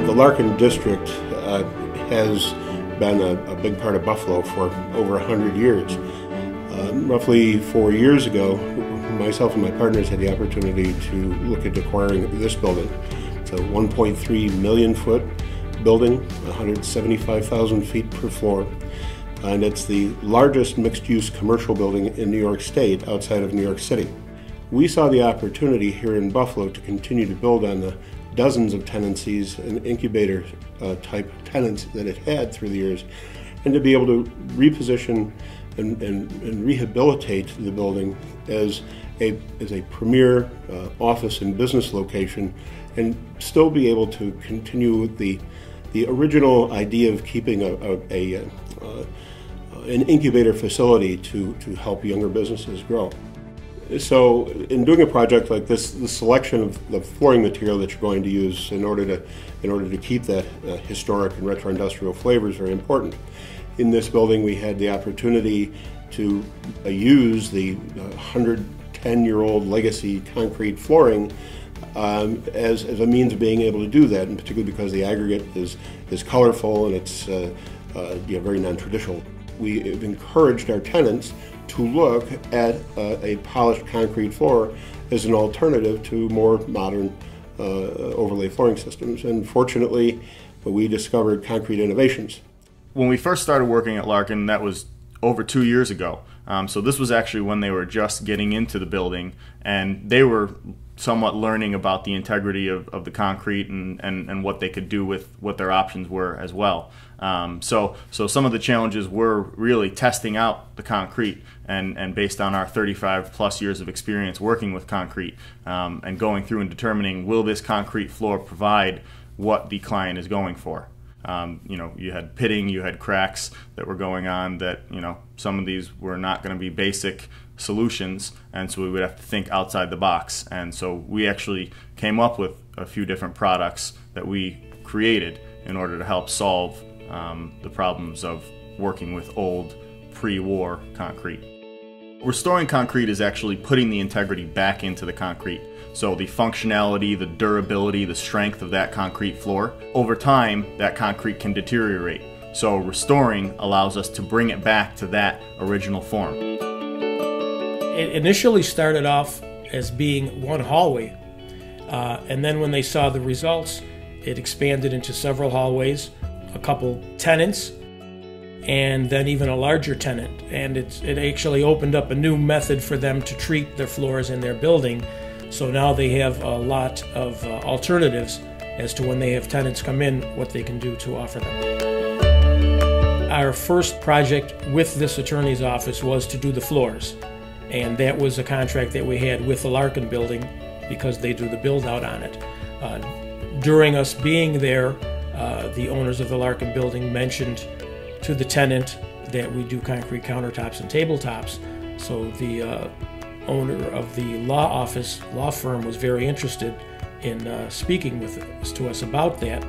The Larkin district has been a big part of Buffalo for over 100 years. Roughly 4 years ago, myself and my partners had the opportunity to look at acquiring this building. It's a 1.3 million foot building, 175,000 feet per floor, and it's the largest mixed-use commercial building in New York State outside of New York City. We saw the opportunity here in Buffalo to continue to build on the dozens of tenancies and incubator type tenants that it had through the years, and to be able to reposition and rehabilitate the building as a premier office and business location, and still be able to continue the original idea of keeping an incubator facility to help younger businesses grow. So in doing a project like this, the selection of the flooring material that you're going to use in order to keep that historic and retro industrial flavor is very important. In this building, we had the opportunity to use the 110-year-old legacy concrete flooring as a means of being able to do that, and particularly because the aggregate is colorful and it's very non-traditional. We have encouraged our tenants to look at a polished concrete floor as an alternative to more modern overlay flooring systems. And fortunately, we discovered concrete innovations. When we first started working at Larkin, that was over 2 years ago. So this was actually when they were just getting into the building, and they were somewhat learning about the integrity of the concrete and what they could do with what their options were as well. So some of the challenges were really testing out the concrete, and based on our 35 plus years of experience working with concrete, and going through and determining, will this concrete floor provide what the client is going for. You had pitting, you had cracks that were going on that, some of these were not going to be basic solutions, and so we would have to think outside the box. And so we actually came up with a few different products that we created in order to help solve the problems of working with old pre-war concrete. Restoring concrete is actually putting the integrity back into the concrete. So the functionality, the durability, the strength of that concrete floor, over time that concrete can deteriorate. So restoring allows us to bring it back to that original form. It initially started off as being one hallway, and then when they saw the results, it expanded into several hallways, a couple tenants, and then even a larger tenant. And it actually opened up a new method for them to treat their floors in their building. So now they have a lot of alternatives as to when they have tenants come in, what they can do to offer them. Our first project with this attorney's office was to do the floors. And that was a contract that we had with the Larkin building because they do the build out on it. During us being there, the owners of the Larkin building mentioned to the tenant that we do concrete countertops and tabletops. So the owner of the law firm was very interested in speaking to us about that.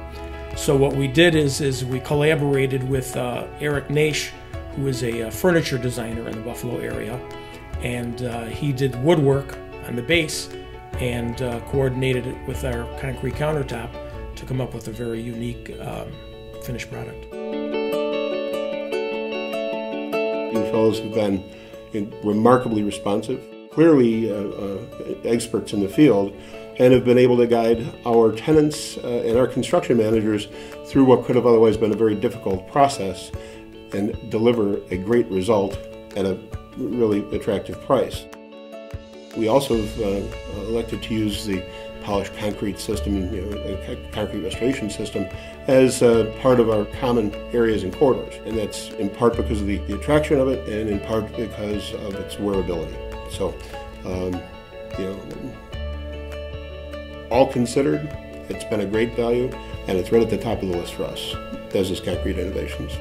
So what we did is we collaborated with Eric Naish, who is a furniture designer in the Buffalo area, and he did woodwork on the base and coordinated it with our concrete countertop to come up with a very unique finished product. You fellows have been remarkably responsive, clearly experts in the field, and have been able to guide our tenants and our construction managers through what could have otherwise been a very difficult process and deliver a great result at a really attractive price. We also have elected to use the polished concrete system, concrete restoration system, as part of our common areas and corridors. And that's in part because of the attraction of it, and in part because of its wearability. So, all considered, it's been a great value, and it's right at the top of the list for us, as is Concrete Innovations.